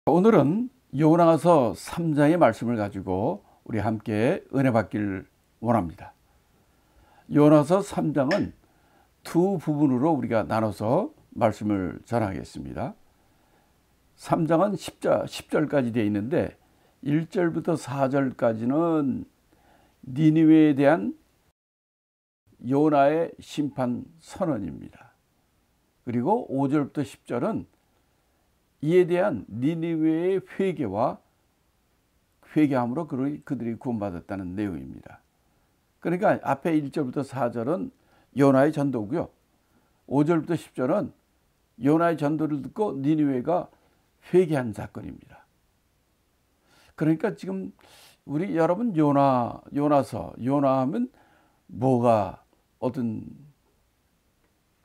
오늘은 요나서 3장의 말씀을 가지고 우리 함께 은혜 받기를 원합니다. 요나서 3장은 두 부분으로 우리가 나눠서 말씀을 전하겠습니다. 3장은 10절까지 되어 있는데 1절부터 4절까지는 니느웨에 대한 요나의 심판 선언입니다. 그리고 5절부터 10절은 이에 대한 니느웨의 회개와 회개함으로 그들이 구원받았다는 내용입니다. 그러니까 앞에 1절부터 4절은 요나의 전도고요. 5절부터 10절은 요나의 전도를 듣고 니느웨가 회개한 사건입니다. 그러니까 지금 우리 여러분 요나서 요나하면 뭐가 어떤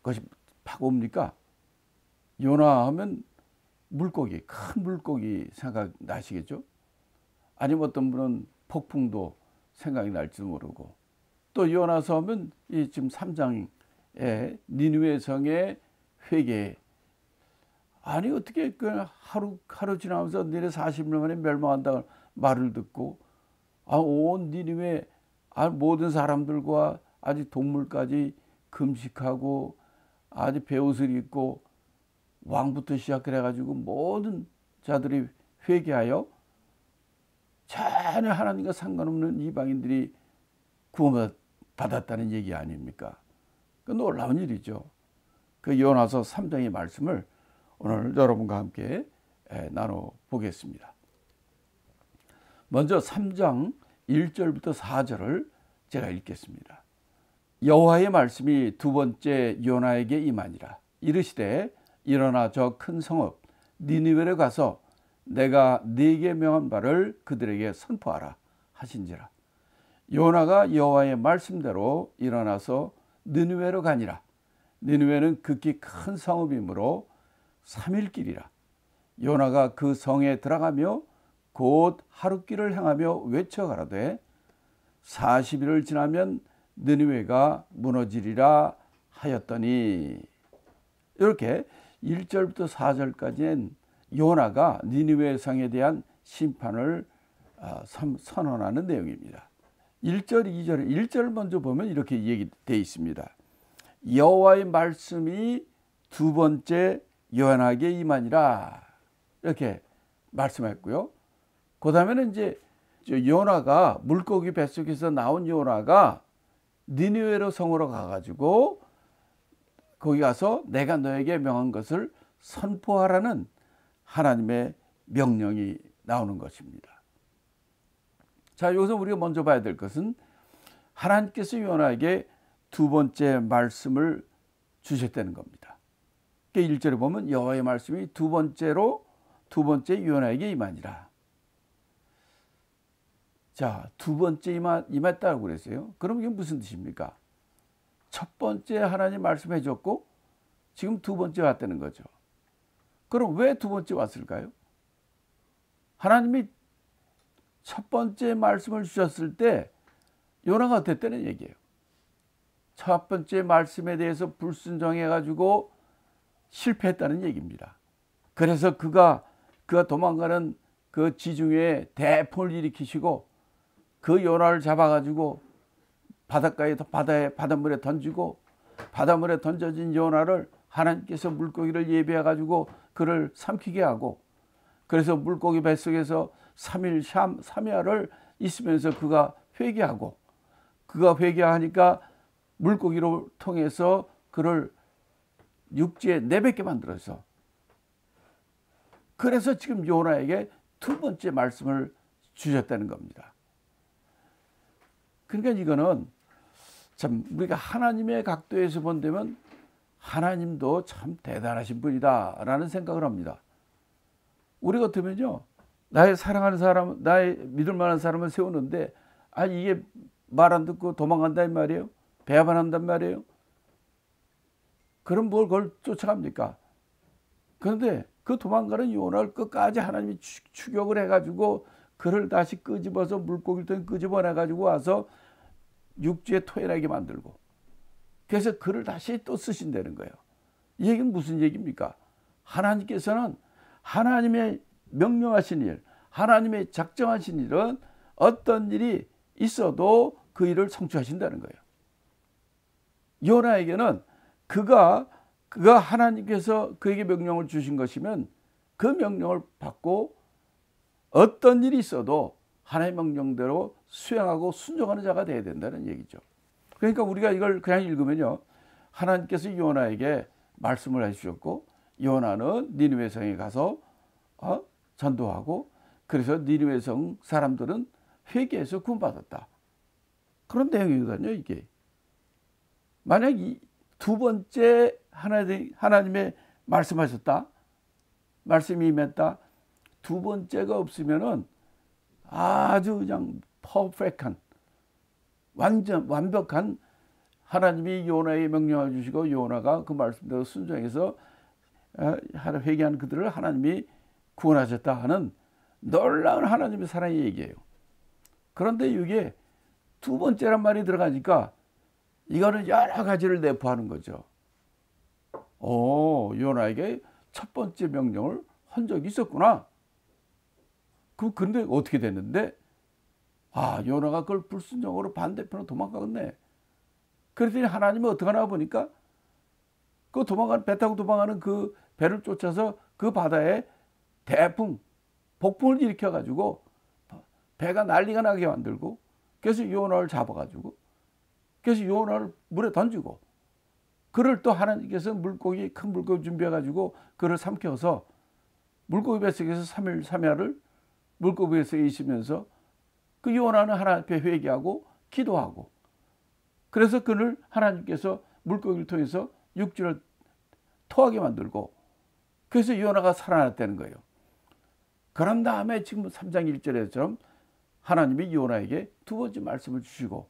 것이 팍 옵니까? 요나하면 물고기, 큰 물고기 생각나시겠죠? 아니면 어떤 분은 폭풍도 생각이 날지도 모르고, 또 요나서 하면 이 지금 3장에 니느웨 성의 회개. 아니 어떻게 그 하루 지나면서 너네 40년 만에 멸망한다는 말을 듣고 온 니느웨 모든 사람들과 아주 동물까지 금식하고 아주 베옷을 입고 왕부터 시작해가지고 모든 자들이 회개하여 전혀 하나님과 상관없는 이방인들이 구원받았다는 얘기 아닙니까? 그 놀라운 일이죠. 그 요나서 3장의 말씀을 오늘 여러분과 함께 나눠보겠습니다. 먼저 3장 1절부터 4절을 제가 읽겠습니다. 여호와의 말씀이 두 번째 요나에게 임하니라. 이르시되 일어나 저 큰 성읍 니느웨로 가서 내가 네게 명한 바를 그들에게 선포하라 하신지라. 요나가 여호와의 말씀대로 일어나서 니느웨로 가니라. 니느웨는 극히 큰 성읍이므로 3일 길이라. 요나가 그 성에 들어가며 곧 하룻길을 행하며 외쳐 가라되 40일을 지나면 니느웨가 무너지리라 하였더니, 이렇게 1절부터 4절까지는 요나가 니느웨 성에 대한 심판을 선언하는 내용입니다. 1절, 2절, 1절 먼저 보면 이렇게 얘기되어 있습니다. 여호와의 말씀이 두 번째 요나에게 임하니라, 이렇게 말씀했고요. 그 다음에는 이제 요나가 물고기 뱃속에서 나온 요나가 니느웨로 성으로 가가지고 거기 가서 내가 너에게 명한 것을 선포하라는 하나님의 명령이 나오는 것입니다. 자, 여기서 우리가 먼저 봐야 될 것은 하나님께서 요나에게 두 번째 말씀을 주셨다는 겁니다. 1절에 보면 여호와의 말씀이 두 번째 요나에게 임하니라. 자, 두 번째 임했다고 그랬어요. 그럼 이게 무슨 뜻입니까? 첫 번째 하나님 말씀해 줬고 지금 두 번째 왔다는 거죠. 그럼 왜 두 번째 왔을까요? 하나님이 첫 번째 말씀을 주셨을 때 요나가 어땠다는 얘기예요. 첫 번째 말씀에 대해서 불순종해 가지고 실패했다는 얘기입니다. 그래서 그가 도망가는 그 지중해에 대풍을 일으키시고 그 요나를 잡아 가지고 바닷물에 던지고, 바닷물에 던져진 요나를 하나님께서 물고기를 예비해 가지고 그를 삼키게 하고, 그래서 물고기 뱃속에서 3일 3야를 있으면서 그가 회개하고, 그가 회개하니까 물고기를 통해서 그를 육지에 내뱉게 만들어서, 그래서 지금 요나에게 두 번째 말씀을 주셨다는 겁니다. 그러니까 이거는 참 우리가 하나님의 각도에서 본다면 하나님도 참 대단하신 분이다라는 생각을 합니다. 우리 같으면요, 나의 사랑하는 사람, 나의 믿을 만한 사람을 세우는데 이게 말 안 듣고 도망간단 말이에요. 배반을 한단 말이에요. 그럼 뭘 그걸 쫓아갑니까? 그런데 그 도망가는 요나를 끝까지 하나님이 추격을 해가지고 그를 다시 끄집어서 물고기를 통해 끄집어내가지고 와서 육지에 토해나게 만들고, 그래서 그를 다시 또 쓰신다는 거예요. 이 얘기는 무슨 얘기입니까? 하나님께서는 하나님의 명령하신 일, 하나님의 작정하신 일은 어떤 일이 있어도 그 일을 성취하신다는 거예요. 요나에게는 그가 하나님께서 그에게 명령을 주신 것이면 그 명령을 받고 어떤 일이 있어도 하나님의 명령대로 수행하고 순종하는 자가 되어야 된다는 얘기죠. 그러니까 우리가 이걸 그냥 읽으면요, 하나님께서 요나에게 말씀을 해주셨고 요나는 니느웨 성에 가서 전도하고 그래서 니느웨 성 사람들은 회개해서 구원받았다. 그런 내용이거든요. 이게 만약 이 두 번째 하나님의 말씀하셨다, 말씀이 임했다, 두 번째가 없으면은 아주 그냥 퍼펙트한 완벽한 하나님이 요나에게 명령을 주시고 요나가 그 말씀대로 순종해서 회개한 그들을 하나님이 구원하셨다 하는 놀라운 하나님의 사랑의 얘기예요. 그런데 이게 두 번째란 말이 들어가니까 이거는 여러 가지를 내포하는 거죠. 요나에게 첫 번째 명령을 한 적이 있었구나. 근데 어떻게 됐는데? 요나가 그걸 불순종으로 반대편으로 도망가겠네. 그랬더니 하나님은 어떻게 하나 보니까 그 배 타고 도망가는 그 배를 쫓아서 그 바다에 폭풍을 일으켜가지고 배가 난리가 나게 만들고 그래서 요나를 잡아가지고 그래서 요나를 물에 던지고 그를 또 하나님께서 큰 물고기 준비해가지고 그를 삼켜서 물고기 뱃속에서 3일 3야를 물고기 뱃속에 있으면서 그 요나는 하나님 앞에 회개하고 기도하고 그래서 그를 하나님께서 물고기를 통해서 육지를 토하게 만들고 그래서 요나가 살아났다는 거예요. 그런 다음에 지금 3장 1절에처럼 하나님이 요나에게 두 번째 말씀을 주시고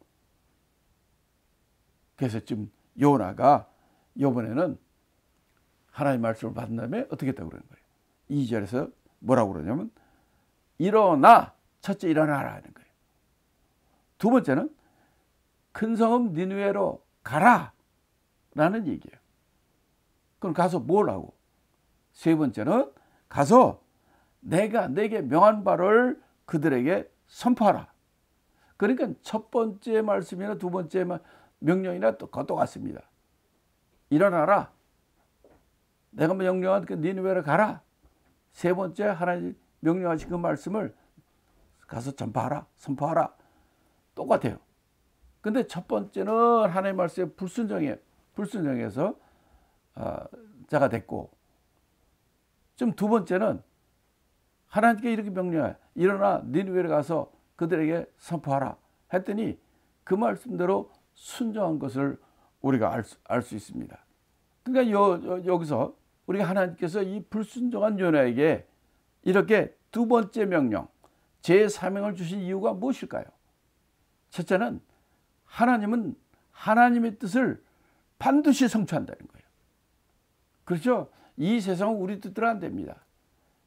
그래서 지금 요나가 이번에는 하나님의 말씀을 받은 다음에 어떻게 했다고 그러는 거예요. 2절에서 뭐라고 그러냐면 일어나, 첫째 일어나라 하는 거예요. 두 번째는 큰 성읍 니느웨로 가라 라는 얘기예요. 그럼 가서 뭘 하고? 세 번째는 가서 내가 내게 명한 바를 그들에게 선포하라. 그러니까 첫 번째 말씀이나 두 번째 명령이나 똑같습니다. 일어나라. 내가 명령한 그 니느웨로 가라. 세 번째 하나님 명령하신 그 말씀을 가서 전파하라, 선포하라. 똑같아요. 근데 첫 번째는 하나님의 말씀에 불순종해서 자가 됐고, 좀 두 번째는 하나님께 이렇게 명령해. 일어나 니느웨로 가서 그들에게 선포하라. 했더니 그 말씀대로 순종한 것을 우리가 알 수 있습니다. 그러니까 여기서 우리가 하나님께서 이 불순종한 요나에게 이렇게 두 번째 명령, 제3명을 주신 이유가 무엇일까요? 첫째는 하나님은 하나님의 뜻을 반드시 성취한다는 거예요. 그렇죠? 이 세상은 우리 뜻대로 안 됩니다.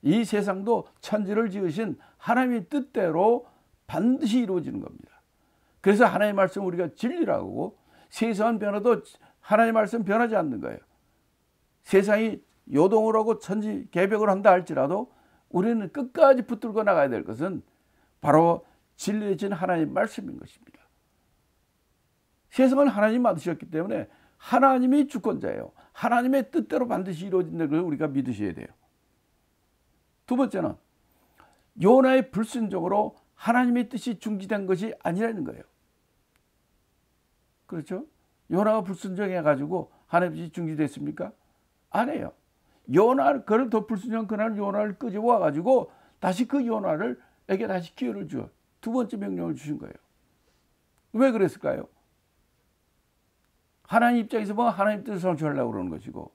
이 세상도 천지를 지으신 하나님의 뜻대로 반드시 이루어지는 겁니다. 그래서 하나님의 말씀을 우리가 진리라고 하고 세상은 변화도 하나님의 말씀은 변하지 않는 거예요. 세상이 요동을 하고 천지 개벽을 한다 할지라도 우리는 끝까지 붙들고 나가야 될 것은 바로 진리해진 하나님의 말씀인 것입니다. 세상은 하나님이 만드셨기 때문에 하나님이 주권자예요. 하나님의 뜻대로 반드시 이루어진다는 걸 우리가 믿으셔야 돼요. 두 번째는 요나의 불순종으로 하나님의 뜻이 중지된 것이 아니라는 거예요. 그렇죠? 요나가 불순종해가지고 하나님의 뜻이 중지됐습니까? 아니에요. 그를 더 불순종한 그날 요나를 끄집어와가지고 다시 그 요나에게 다시 기회를 주어 두 번째 명령을 주신 거예요. 왜 그랬을까요? 하나님 입장에서 보면 하나님 뜻을 성취하려고 그러는 것이고,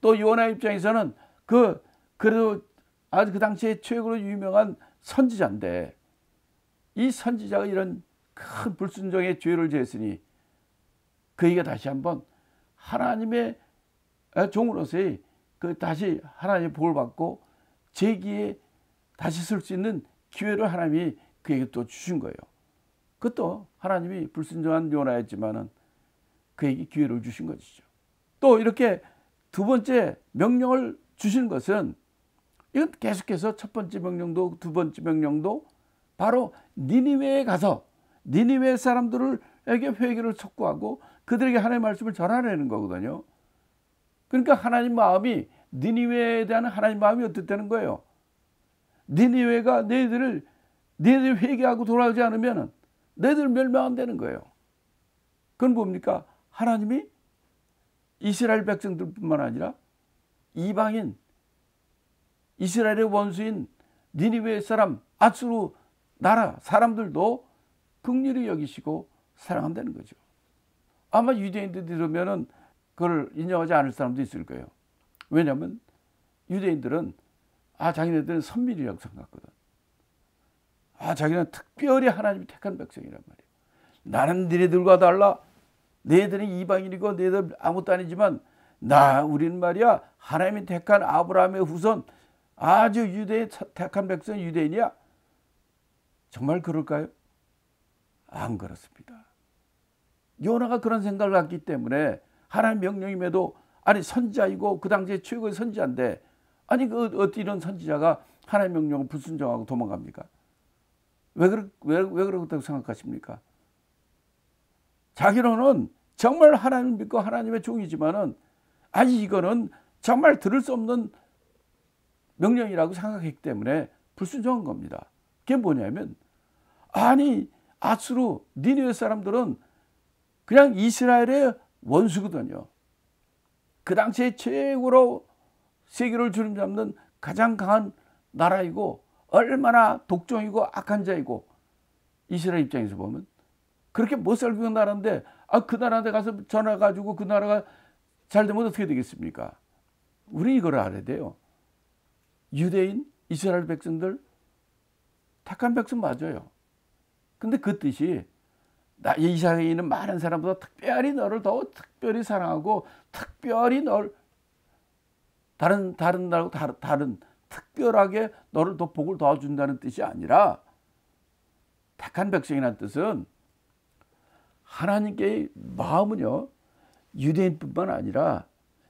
또 요나 입장에서는 그래도 아주 그 당시에 최고로 유명한 선지자인데, 이 선지자가 이런 큰 불순종의 죄를 지었으니 그에게 다시 한번 하나님의 종으로서의 다시 하나님의 복을 받고 재기에 다시 쓸 수 있는 기회를 하나님이 그에게 또 주신 거예요. 그것도 하나님이 불순종한 요나였지만은 그에게 기회를 주신 것이죠. 또 이렇게 두 번째 명령을 주신 것은 이건 계속해서 첫 번째 명령도 두 번째 명령도 바로 니니웨에 가서 니니웨 사람들에게 회개를 촉구하고 그들에게 하나님의 말씀을 전하라는 거거든요. 그러니까 하나님 마음이 니니웨에 대한 하나님 마음이 어떻다는 거예요? 니니웨가 너희들 회개하고 돌아오지 않으면 너희들 멸망한다는 거예요. 그건 뭡니까? 하나님이 이스라엘 백성들뿐만 아니라 이방인 이스라엘의 원수인 니니웨 사람 아수르 나라 사람들도 긍휼히 여기시고 사랑한다는 거죠. 아마 유대인들이 들으면은 그걸 인정하지 않을 사람도 있을 거예요. 왜냐하면 유대인들은 자기네들은 선민이라고 생각하거든. 자기는 특별히 하나님이 택한 백성이란 말이에요. 나는 너희들과 달라. 너희들은 이방인이고 너희들 아무것도 아니지만 우리는 말이야 하나님이 택한 아브라함의 후손 아주 유대의 택한 백성 유대인이야. 정말 그럴까요? 안 그렇습니다. 요나가 그런 생각을 갖기 때문에 하나님 명령임에도 선지자이고 그 당시에 최고의 선지자인데 어떻게 이런 선지자가 하나님 명령을 불순종하고 도망갑니까? 왜 그렇다고 생각하십니까? 자기로는 정말 하나님 믿고 하나님의 종이지만은 이거는 정말 들을 수 없는 명령이라고 생각했기 때문에 불순종한 겁니다. 그게 뭐냐면 아수르 니느웨 사람들은 그냥 이스라엘의 원수거든요. 그 당시에 최고로 세계를 주름잡는 가장 강한 나라이고 얼마나 독종이고 악한 자이고 이스라엘 입장에서 보면 그렇게 못 살고 있는 나라인데 그 나라에 가서 전화 가지고 그 나라가 잘 되면 어떻게 되겠습니까? 우리 이걸 알아야 돼요. 유대인 이스라엘 백성들 택한 백성 맞아요. 근데 그 뜻이 이 세상에 있는 많은 사람보다 특별히 너를 더 특별히 사랑하고 특별히 널 다른 특별하게 너를 더 복을 도와준다는 뜻이 아니라 택한 백성이라는 뜻은 하나님께의 마음은요 유대인뿐만 아니라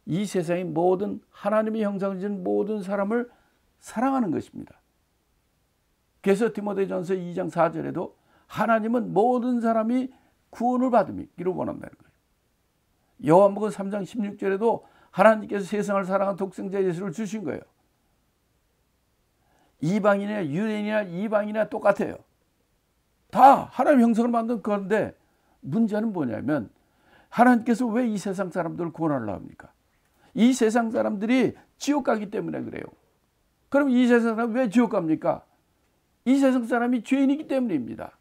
이 세상의 모든 하나님의 형상을 지은 모든 사람을 사랑하는 것입니다. 그래서 디모데전서 2장 4절에도 하나님은 모든 사람이 구원을 받기를 원한다는 거예요. 요한복음 3장 16절에도 하나님께서 세상을 사랑한 독생자 예수를 주신 거예요. 이방인이나 유대인이나 이방인이나 똑같아요. 다 하나님 형상을 만든 건데 문제는 뭐냐면 하나님께서 왜 이 세상 사람들을 구원하려고 합니까? 이 세상 사람들이 지옥 가기 때문에 그래요. 그럼 이 세상 사람이 왜 지옥 갑니까? 이 세상 사람이 죄인이기 때문입니다.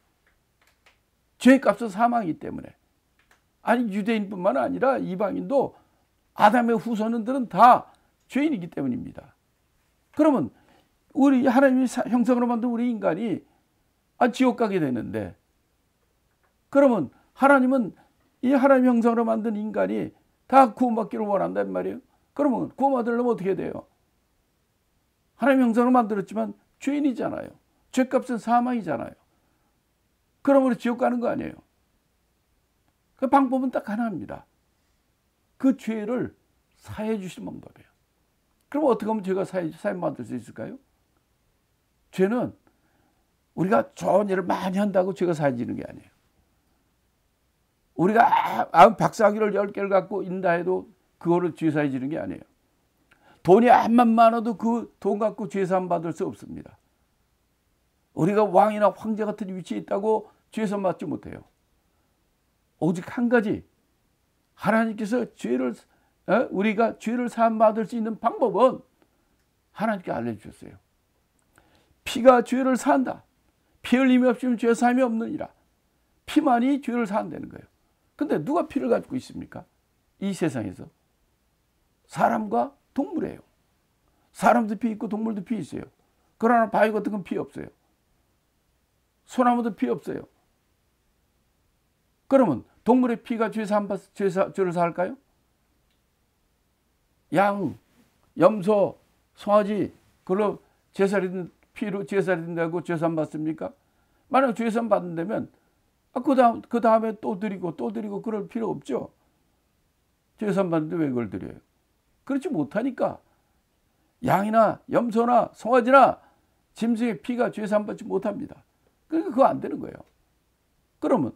죄의 값은 사망이기 때문에. 유대인뿐만 아니라 이방인도 아담의 후손들은 다 죄인이기 때문입니다. 그러면 우리 하나님의 형상으로 만든 우리 인간이 지옥 가게 되는데 그러면 하나님은 이 하나님 형상으로 만든 인간이 다 구원받기를 원한단 말이에요. 그러면 구원받으려면 어떻게 돼요? 하나님 형상으로 만들었지만 죄인이잖아요. 죄값은 사망이잖아요. 그러므로 지옥 가는 거 아니에요. 그 방법은 딱 하나입니다. 그 죄를 사해 주시는 방법이에요. 그럼 어떻게 하면 죄가 사해받을 수 있을까요? 죄는 우리가 좋은 일을 많이 한다고 죄가 사해지는 게 아니에요. 우리가 박사학위를 10개를 갖고 있다 해도 그거로 죄 사해지는 게 아니에요. 돈이 암만 많아도 그 돈 갖고 죄 사함 받을 수 없습니다. 우리가 왕이나 황제 같은 위치에 있다고 죄 사함 받지 못해요. 오직 한 가지, 하나님께서 우리가 죄를 사함 받을 수 있는 방법은 하나님께 알려주셨어요. 피가 죄를 사한다. 피 흘림이 없으면 죄 사함이 없느니라. 피만이 죄를 사한다는 거예요. 근데 누가 피를 가지고 있습니까? 이 세상에서. 사람과 동물이에요. 사람도 피 있고 동물도 피 있어요. 그러나 바위 같은 건 피 없어요. 소나무도 피 없어요. 그러면 동물의 피가 죄를 사할까요? 양, 염소, 송아지 그걸로 피로 제사를 드린다고 죄산 받습니까? 만약 죄산 받는다면 그 다음에 또 드리고 그럴 필요 없죠. 죄산 받는데 왜 그걸 드려요? 그렇지 못하니까 양이나 염소나 송아지나 짐승의 피가 죄 사함 받지 못합니다. 그러니까 그거 안 되는 거예요. 그러면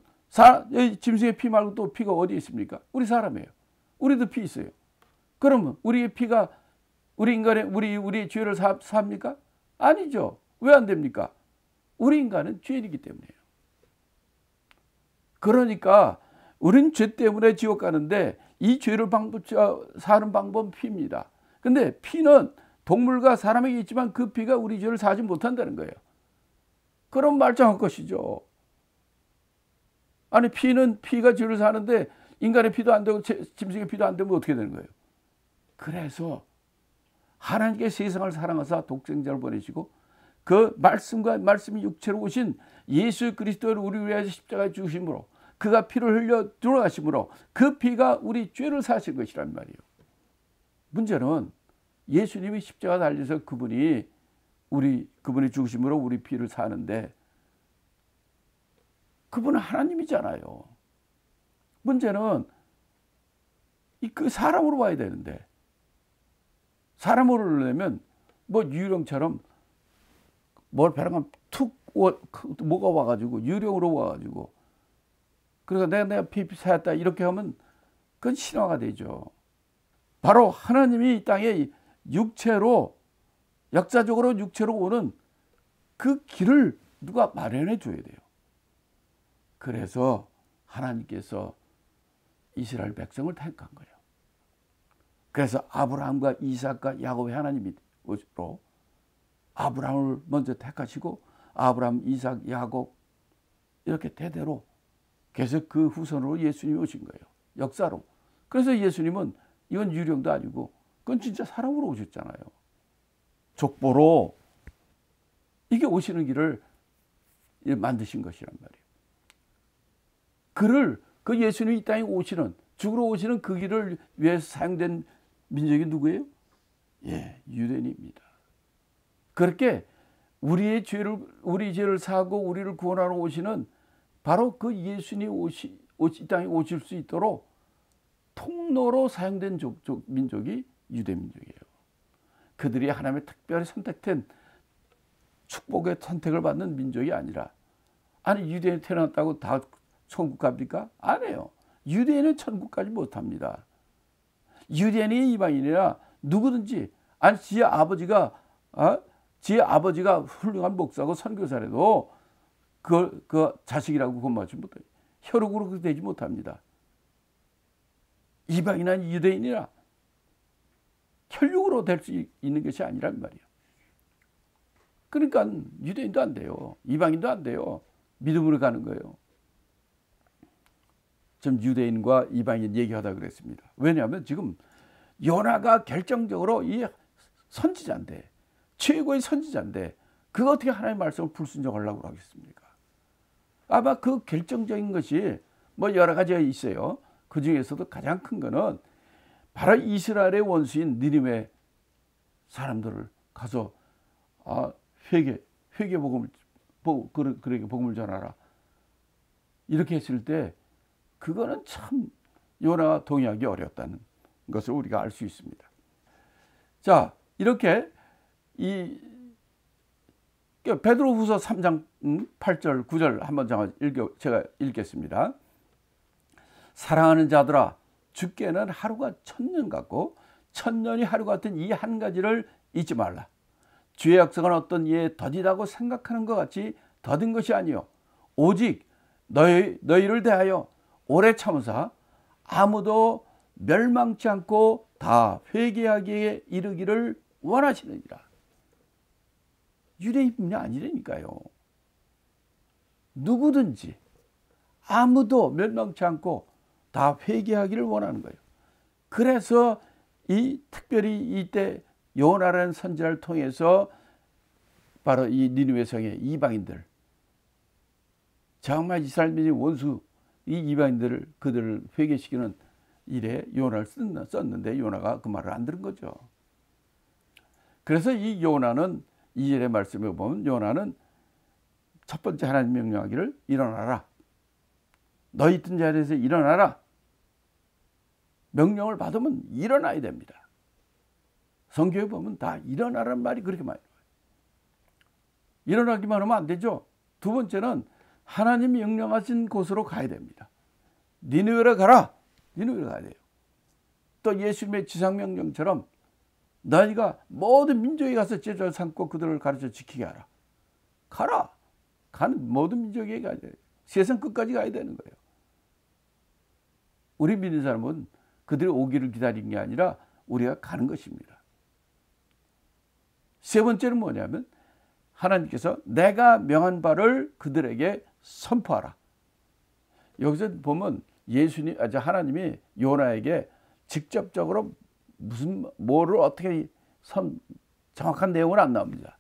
짐승의 피 말고 또 피가 어디에 있습니까? 우리 사람이에요. 우리도 피 있어요. 그러면 우리의 피가 우리의 죄를 삽니까? 아니죠. 왜 안 됩니까? 우리 인간은 죄인이기 때문이에요. 그러니까 우린 죄 때문에 지옥 가는데 이 죄를 사는 방법은 피입니다. 근데 피는 동물과 사람에게 있지만 그 피가 우리 죄를 사지 못한다는 거예요. 그럼 말짱한 것이죠. 아니 피가 죄를 사는데 인간의 피도 안 되고 짐승의 피도 안 되면 어떻게 되는 거예요? 그래서 하나님께 세상을 사랑하사 독생자를 보내시고 그 말씀과 말씀이 육체로 오신 예수 그리스도를 우리 위하여 십자가에 죽으심으로 그가 피를 흘려 돌아가심으로 그 피가 우리 죄를 사신 것이란 말이에요. 문제는 예수님이 십자가 달려서 그분이 죽으심으로 우리 피를 사는데 그분은 하나님이잖아요. 문제는 그 사람으로 와야 되는데 사람으로 오려면 뭐 유령처럼 뭘 벼랑하면 툭 뭐가 와가지고 유령으로 와가지고 그러니까 내가 피 사였다 이렇게 하면 그건 신화가 되죠. 바로 하나님이 이 땅에 역사적으로 육체로 오는 그 길을 누가 마련해 줘야 돼요. 그래서 하나님께서 이스라엘 백성을 택한 거예요. 그래서 아브라함과 이삭과 야곱의 하나님이 오시로 아브라함을 먼저 택하시고 아브라함, 이삭, 야곱 이렇게 대대로 계속 그 후손으로 예수님이 오신 거예요. 역사로. 그래서 예수님은 이건 유령도 아니고 그건 진짜 사람으로 오셨잖아요. 족보로 이게 오시는 길을 만드신 것이란 말이에요. 그 예수님이 이 땅에 죽으러 오시는 그 길을 위해서 사용된 민족이 누구예요? 예, 유대인입니다. 그렇게 우리 죄를 사고 우리를 구원하러 오시는 바로 그 예수님이 이 땅에 오실 수 있도록 통로로 사용된 민족이 유대민족이에요. 그들이 하나님의 특별히 선택된 축복의 선택을 받는 민족이 아니라 아니 유대인이 태어났다고 다 천국 갑니까? 아니에요. 유대인은 천국 가지 못합니다. 유대인이 이방인이나 누구든지 아니 지의 아버지가 훌륭한 목사고 선교사라도 그 자식이라고 권하지 못해요. 혈육으로 그렇게 되지 못합니다. 이방인이나 유대인이나 혈육으로 될 수 있는 것이 아니란 말이에요. 그러니까 유대인도 안 돼요. 이방인도 안 돼요. 믿음으로 가는 거예요. 좀 유대인과 이방인 얘기하다 그랬습니다. 왜냐하면 지금 요나가 결정적으로 이 선지자인데 최고의 선지자인데 그거 어떻게 하나님의 말씀을 불순종하려고 하겠습니까? 아마 그 결정적인 것이 뭐 여러 가지가 있어요. 그 중에서도 가장 큰 거는 바로 이스라엘의 원수인 니느웨 사람들을 가서 회개 복음을 그에게 복음을 전하라. 이렇게 했을 때 그거는 참 요나가 동의하기 어렵다는 것을 우리가 알 수 있습니다. 자, 이렇게 베드로후서 3장 8절 9절 한번 제가 읽겠습니다. 사랑하는 자들아 주께는 하루가 천년 같고 천년이 하루 같은 이 한 가지를 잊지 말라. 주의 약속은 어떤 이에 더디다고 생각하는 것 같이 더딘 것이 아니요 오직 너희를 대하여 오래 참으사 아무도 멸망치 않고 다 회개하기에 이르기를 원하시느니라. 유대인이 아니라니까요. 누구든지 아무도 멸망치 않고 다 회개하기를 원하는 거예요. 그래서 특별히 이때 요나라는 선지자를 통해서 바로 이 니느웨 성의 이방인들, 정말 이스라엘 민족의 원수 이 이방인들을 그들을 회개시키는 일에 요나를 썼는데 요나가 그 말을 안 들은 거죠. 그래서 이 요나는 2절의 말씀에 보면 요나는 첫 번째 하나님 명령하기를 일어나라. 너희 있던 자리에서 일어나라. 명령을 받으면 일어나야 됩니다. 성경에 보면 다 일어나라는 말이 그렇게 많이 나와요. 일어나기만 하면 안 되죠. 두 번째는 하나님이 명령하신 곳으로 가야 됩니다. 니느웨로 가라. 니느웨로 가야 돼요. 또 예수님의 지상명령처럼 너희가 모든 민족에 가서 제자를 삼고 그들을 가르쳐 지키게 하라. 가라. 가는 모든 민족에게 가야 돼요. 세상 끝까지 가야 되는 거예요. 우리 믿는 사람은 그들이 오기를 기다리는 게 아니라 우리가 가는 것입니다. 세 번째는 뭐냐면 하나님께서 내가 명한 바를 그들에게 선포하라. 여기서 보면 하나님이 요나에게 직접적으로 뭐를 어떻게 정확한 내용은 안 나옵니다.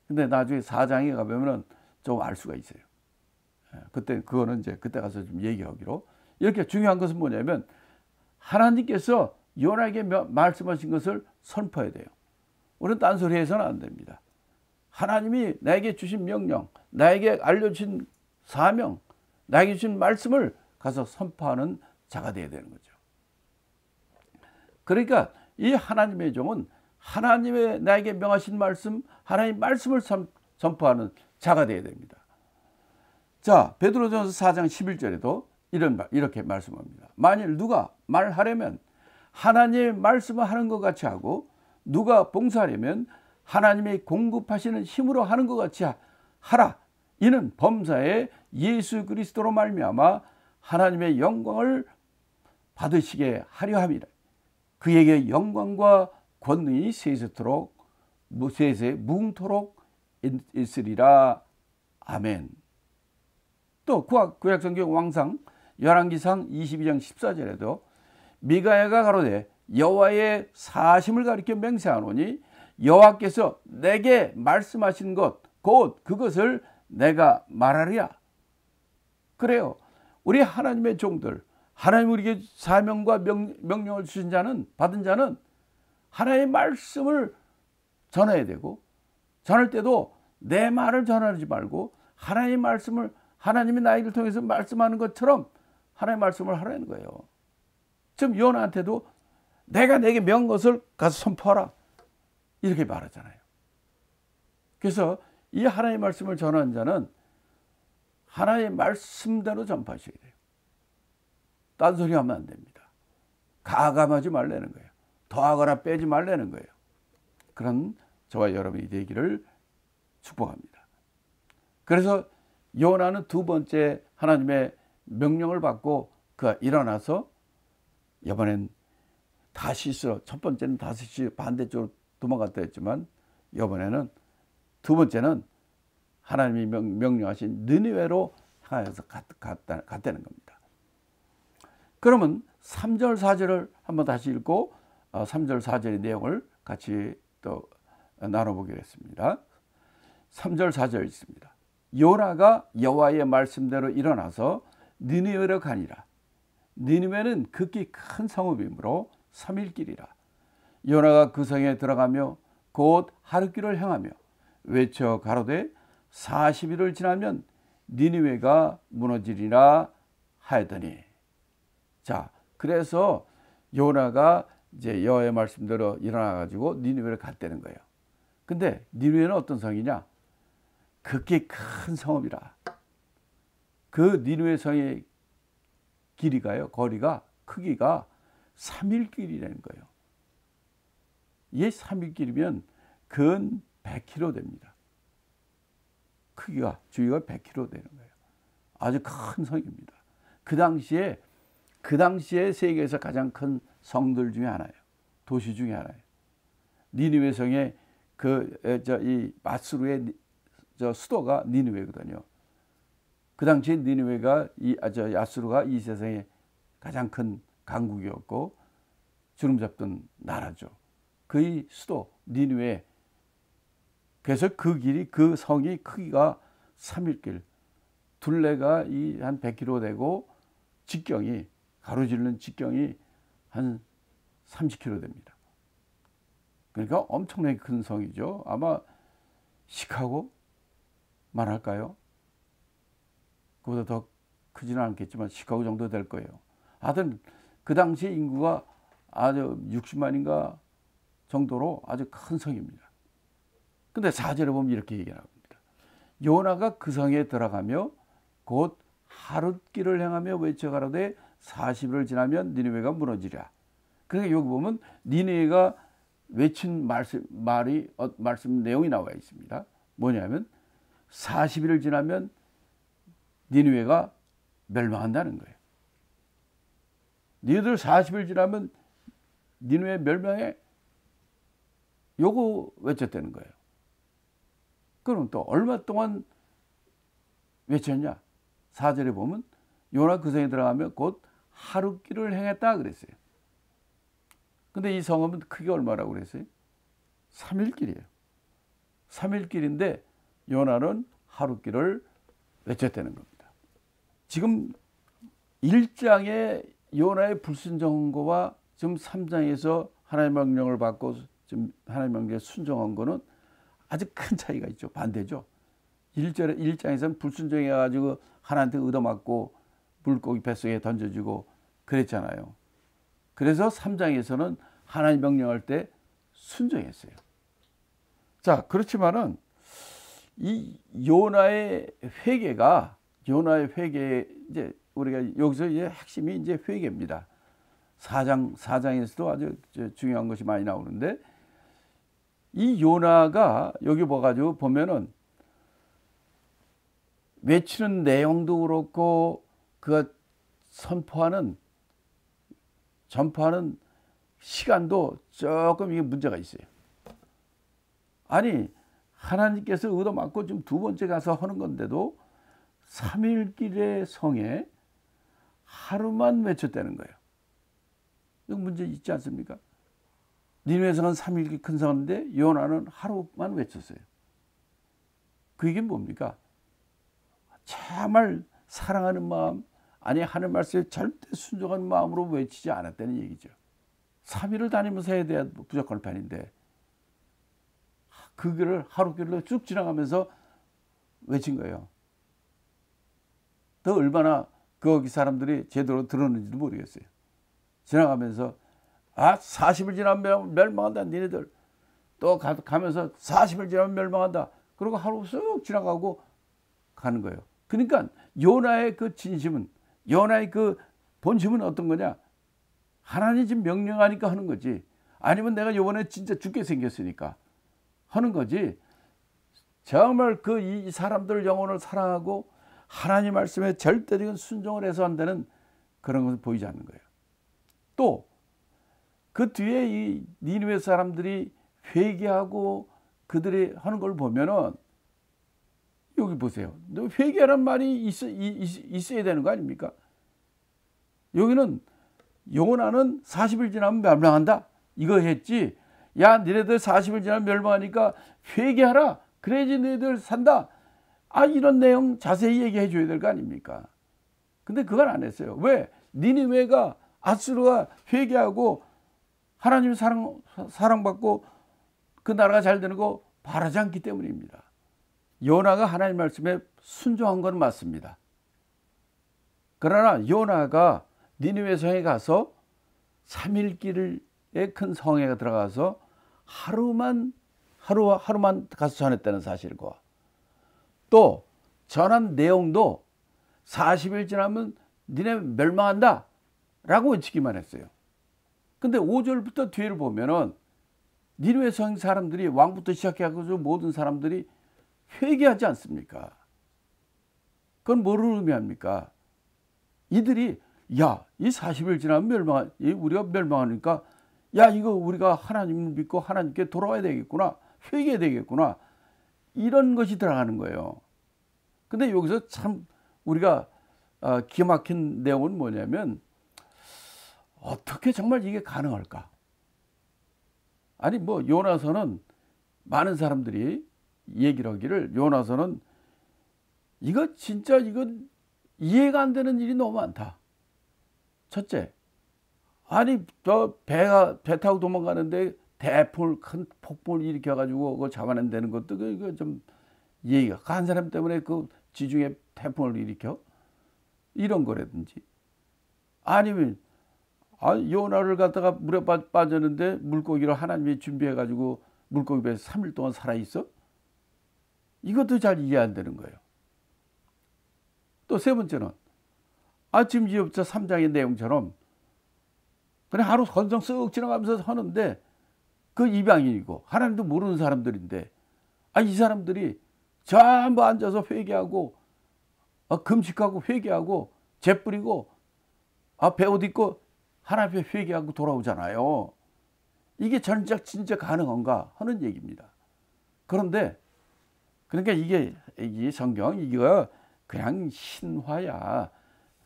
근데 나중에 4장에 가보면은 좀 알 수가 있어요. 그거는 이제 그때 가서 좀 얘기하기로. 이렇게 중요한 것은 뭐냐면 하나님께서 요나에게 말씀하신 것을 선포해야 돼요. 우리는 딴소리 해서는 안 됩니다. 하나님이 나에게 주신 명령, 나에게 알려주신 사명, 나에게 주신 말씀을 가서 선포하는 자가 되어야 되는 거죠. 그러니까 이 하나님의 종은 하나님의 나에게 명하신 말씀, 하나님의 말씀을 선포하는 자가 되어야 됩니다. 자, 베드로전서 4장 11절에도 이렇게 말씀합니다. 만일 누가 말하려면 하나님의 말씀을 하는 것 같이 하고 누가 봉사하려면 하나님이 공급하시는 힘으로 하는 것 같이 하라. 이는 범사에 예수 그리스도로 말미암아 하나님의 영광을 받으시게 하려 함이라. 그에게 영광과 권능이 세세토록 세세 무궁토록 있으리라. 아멘. 또 구약성경 왕상 열왕기상 22장 14절에도 미가야가 가로되 여호와의 사심을 가리켜 맹세하노니 여호와께서 내게 말씀하신 것 곧 그것을 내가 말하리라. 그래요. 우리 하나님의 종들, 하나님 우리에게 사명과 명령을 주신 자는, 받은 자는 하나님의 말씀을 전해야 되고, 전할 때도 내 말을 전하지 말고 하나님의 말씀을, 하나님이 나를 통해서 말씀하는 것처럼 하나님의 말씀을 하라는 거예요. 지금 요나한테도 내가 내게 명한 것을 가서 선포하라 이렇게 말하잖아요. 그래서 이 하나님의 말씀을 전하는 자는 하나님의 말씀대로 전파하셔야 돼요. 딴소리 하면 안 됩니다. 가감하지 말라는 거예요. 더하거나 빼지 말라는 거예요. 그런 저와 여러분이 되기를 축복합니다. 그래서 요나는 두 번째 하나님의 명령을 받고 그가 일어나서 이번엔 다시스로, 첫 번째는 다시 반대쪽으로 도망갔다 했지만 이번에는 두 번째는 하나님이 명령하신 느니웨로 향해서 갔다는 겁니다. 그러면 3절 4절을 한번 다시 읽고 3절 4절의 내용을 같이 또 나눠보기로 했습니다. 3절 4절 있습니다. 요나가 여호와의 말씀대로 일어나서 느니웨로 가니라. 느니웨는 극히 큰 성읍이므로 3일 길이라. 요나가 그 성에 들어가며 곧 하룻길을 행하며 외쳐 가로되 40일을 지나면 니느웨가 무너지리라 하였더니. 자, 그래서 요나가 이제 여호와의 말씀대로 일어나 가지고 니느웨를 갔다는 거예요. 근데 니느웨는 어떤 성이냐? 극히 큰 성읍이라. 그 니느웨 성의 길이가요, 거리가, 크기가 3일 길이라는 거예요. 이게 3일 길이면 근 100km 됩니다. 크기가, 주위가 100km 되는 거예요. 아주 큰 성입니다. 그 당시에 세계에서 가장 큰 성들 중에 하나예요. 도시 중에 하나예요. 니느웨 성의 이 마스루의 수도가 니느웨거든요. 그 당시에 니느웨가 야스루가 이 세상에 가장 큰 강국이었고 주름 잡던 나라죠. 그의 수도 니느웨. 그래서 그 길이, 그 성이 크기가 3일길, 둘레가 한 100km 되고 직경이, 가로지르는 직경이 한 30km 됩니다. 그러니까 엄청나게 큰 성이죠. 아마 시카고만 할까요? 그보다 더 크지는 않겠지만 시카고 정도 될 거예요. 하여튼 그 당시 인구가 아주 60만인가 정도로 아주 큰 성입니다. 근데 4절에 보면 이렇게 얘기합니다. 요나가 그 성에 들어가며 곧 하룻길을 행하며 외쳐가라되 40일을 지나면 니느웨가 무너지랴. 그러니까 여기 보면 니느웨가 외친 말씀 내용이 나와 있습니다. 뭐냐면 40일을 지나면 니느웨가 멸망한다는 거예요. 니들 40일 지나면 니느웨 멸망해. 요거 외쳤다는 거예요. 그럼 또 얼마 동안 외쳤냐? 4절에 보면 요나 그 성에 들어가면 곧 하룻길을 행했다 그랬어요. 근데 이 성읍은 크게 얼마라고 그랬어요? 3일길이에요. 3일길인데 요나는 하룻길을 외쳤다는 겁니다. 지금 1장의 요나의 불순종한 거와 지금 3장에서 하나님의 명령을 받고 지금 하나님의 명령에 순종한 거는 아주 큰 차이가 있죠. 반대죠. 1장에서는 불순종해가지고 하나님한테 얻어맞고 물고기 뱃속에 던져주고 그랬잖아요. 그래서 3장에서는 하나님 명령할 때 순종했어요. 자, 그렇지만은 이 요나의 회개가 이제 우리가 여기서 이제 핵심이 이제 회개입니다. 4장에서도 아주 중요한 것이 많이 나오는데 이 요나가 여기 봐가지고 보면은 외치는 내용도 그렇고 그 전파하는 시간도 조금 이게 문제가 있어요. 아니 하나님께서 얻어맞고 지금 두 번째 가서 하는 건데도 3일길의 성에 하루만 외쳤다는 거예요. 이거 문제 있지 않습니까? 니느웨 성은 3일길 큰 성인데 요나는 하루만 외쳤어요. 그게 뭡니까? 정말 사랑하는 마음, 아니 하는 말씀에 절대 순종하는 마음으로 외치지 않았다는 얘기죠. 3일을 다니면서 해야 돼야 부족할 판인데 그 길을 하루길로 쭉 지나가면서 외친 거예요. 또 얼마나 거기 사람들이 제대로 들었는지도 모르겠어요. 지나가면서 40일 지나면 멸망한다 니네들. 또 가면서 40일 지나면 멸망한다. 그리고 하루 쑥 지나가고 가는 거예요. 그러니까 요나의 그 진심은, 요나의 그 본심은 어떤 거냐? 하나님 지금 명령하니까 하는 거지. 아니면 내가 요번에 진짜 죽게 생겼으니까 하는 거지. 정말 그 이 사람들 영혼을 사랑하고 하나님 말씀에 절대적인 순종을 해서 한다는 그런 것은 보이지 않는 거예요. 또 그 뒤에 이 니느웨 사람들이 회개하고 그들이 하는 걸 보면은 여기 보세요. 회개라는 말이 있어야 되는 거 아닙니까? 여기는 요나는 40일 지나면 멸망한다. 이거 했지. 야, 니네들 40일 지나면 멸망하니까 회개하라. 그래야지 너희들 산다. 이런 내용 자세히 얘기해 줘야 될 거 아닙니까? 근데 그걸 안 했어요. 왜? 니느웨가 아수르가 회개하고 하나님 사랑받고 그 나라가 잘 되는 거 바라지 않기 때문입니다. 요나가 하나님 말씀에 순종한 건 맞습니다. 그러나 요나가 니느웨 성에 가서 3일길의 큰 성에 들어가서 하루만 가서 전했다는 사실과 또 전한 내용도 40일 지나면 니네 멸망한다 라고 외치기만 했어요. 근데 5절부터 뒤를 보면은 니느웨 성 사람들이 왕부터 시작해서 모든 사람들이 회개하지 않습니까? 그건 뭐를 의미합니까? 이들이 이 40일 지나면 우리가 멸망하니까 이거 우리가 하나님을 믿고 하나님께 돌아와야 되겠구나. 회개해야 되겠구나. 이런 것이 들어가는 거예요. 근데 여기서 참 우리가 기가 막힌 내용은 뭐냐면 어떻게 정말 이게 가능할까? 아니 요나서는 많은 사람들이 얘기를 하기를 요나서는 이거 이해가 안 되는 일이 너무 많다. 첫째, 아니 배 타고 도망가는데 큰 폭풍을 일으켜가지고 그거 잡아낸다는 것도 이거 좀 이해가 한 사람 때문에 그 지중해 태풍을 일으켜 이런 거라든지 아니면 요나를 갖다가 물에 빠졌는데 물고기를 하나님이 준비해가지고 물고기 배에서 3일 동안 살아있어? 이것도 잘 이해 안 되는 거예요. 또 세 번째는 지금 이어부터 3장의 내용처럼 그냥 하루 건성 쓱 지나가면서 하는데 그 이방인이고 하나님도 모르는 사람들인데 이 사람들이 전부 앉아서 회개하고 금식하고 회개하고 재 뿌리고 배옷 입고 하나님 앞에 회개하고 돌아오잖아요. 이게 진짜 가능한가 하는 얘기입니다. 그런데 그러니까 이게 성경 이거 그냥 신화야.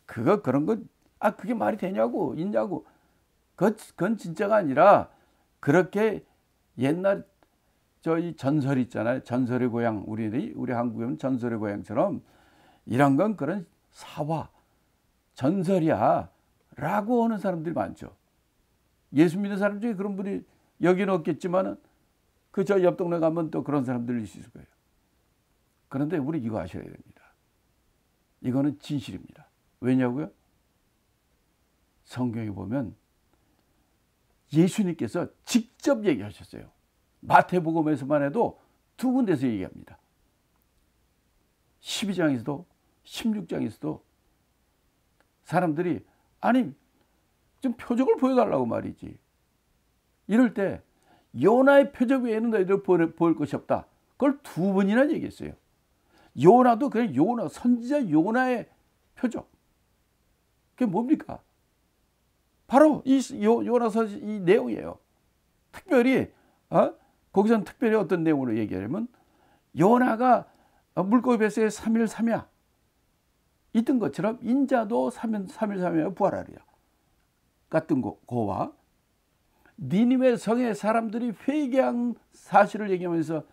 그런 거 그게 말이 되냐고 있냐고. 그건 진짜가 아니라 그렇게 옛날 저희 전설 있잖아요. 전설의 고향 우리 한국에는 전설의 고향처럼 이런 건 그런 사화 전설이야 라고 하는 사람들이 많죠. 예수 믿는 사람 중에 그런 분이 여기는 없겠지만 저 옆 동네 가면 또 그런 사람들이 있을 거예요. 그런데 우리 이거 아셔야 됩니다. 이거는 진실입니다. 왜냐고요? 성경에 보면 예수님께서 직접 얘기하셨어요. 마태복음에서만 해도 2군데서 얘기합니다. 12장에서도 16장에서도 사람들이 좀 표적을 보여달라고 말이지. 이럴 때 요나의 표적 외에는 너희들 보일 것이 없다. 그걸 2번이나 얘기했어요. 요나도 그냥 선지자 요나의 표적. 그게 뭡니까? 바로 이 요나서 이 내용이에요. 특별히 거기서는 특별히 어떤 내용으로 얘기하냐면 요나가 물고기 뱃속에 3일 3야 있던 것처럼 인자도 3일 3야 부활하리라 같은 거와 니느웨 성의 사람들이 회개한 사실을 얘기하면서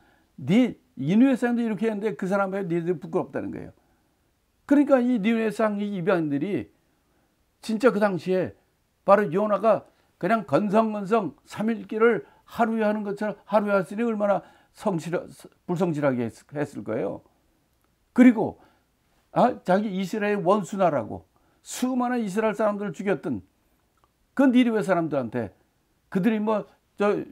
니느웨 사람들이 이렇게 했는데 그 사람에 니들이 부끄럽다는 거예요. 그러니까 이 니느웨 상 이 이방인들이 진짜 그 당시에 바로 요나가 그냥 건성건성 3일길을 하루에 하는 것처럼 하루에 했으니 얼마나 불성실하게 했을 거예요. 그리고 자기 이스라엘 원수나라고 수많은 이스라엘 사람들을 죽였던 그 니느웨 사람들한테 그들이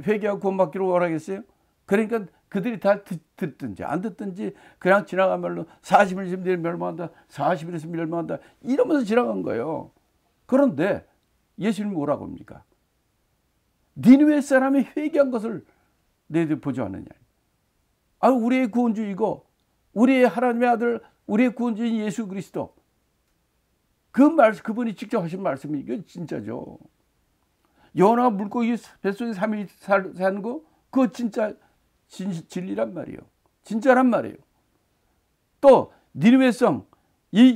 회개하고 구원받기로 원하겠어요? 그러니까 그들이 다 듣든지 안 듣든지 그냥 지나가면 40일 있으면 멸망한다, 40일 있으면 멸망한다 이러면서 지나간 거예요. 그런데 예수님이 뭐라고 합니까? 니느웨 사람이 회개한 것을 너희들 보지 않느냐. 우리의 구원주이고 우리의 하나님의 아들 우리의 구원주인 예수 그리스도 그분이 직접 하신 말씀이 이거 진짜죠. 요나가 물고기 뱃속에 3일 사는 거 그거 진짜 진리란 말이에요. 진짜란 말이에요. 또 니느웨 성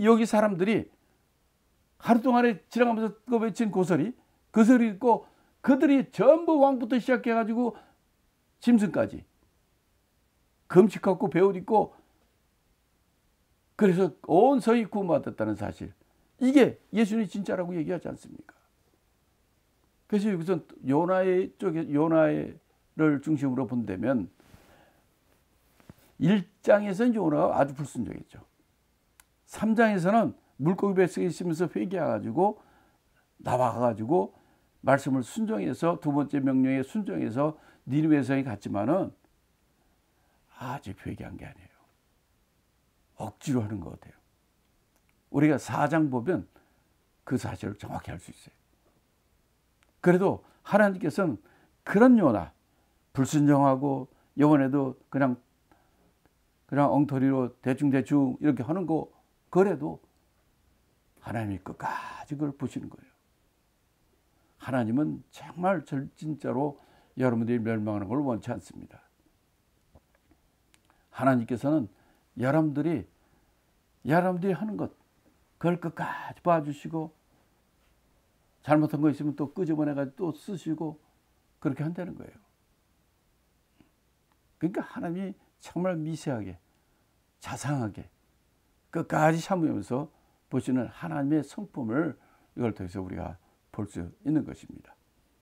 여기 사람들이 하루 동안에 지나가면서 그거 외친 고소리 있고 그들이 전부 왕부터 시작해가지고 짐승까지 금식하고 배옷 입고 그래서 온 성이 구원받았다는 사실 이게 예수님이 진짜라고 얘기하지 않습니까? 그래서 여기서 요나를 중심으로 본다면 1장에서는 요나가 아주 불순종했죠. 3장에서는 물고기 뱃속에 있으면서 회개해가지고 나와가지고 말씀을 순종해서 두 번째 명령에 순종해서 니느웨 성에 갔지만은 아직 회개한 게 아니에요. 억지로 하는 것 같아요. 우리가 4장 보면 그 사실을 정확히 알 수 있어요. 그래도 하나님께서는 그런 요나 불순종하고 이번에도 그냥 엉터리로 대충 이렇게 하는 거 그래도 하나님이 끝까지 그걸 보시는 거예요. 하나님은 정말 진짜로 여러분들이 멸망하는 걸 원치 않습니다. 하나님께서는 여러분들이 하는 것 그걸 끝까지 봐주시고 잘못한 거 있으면 또 끄집어내가지고 또 쓰시고 그렇게 한다는 거예요. 그러니까 하나님이 정말 미세하게 자상하게 끝까지 참으면서 보시는 하나님의 성품을 이걸 통해서 우리가 볼 수 있는 것입니다.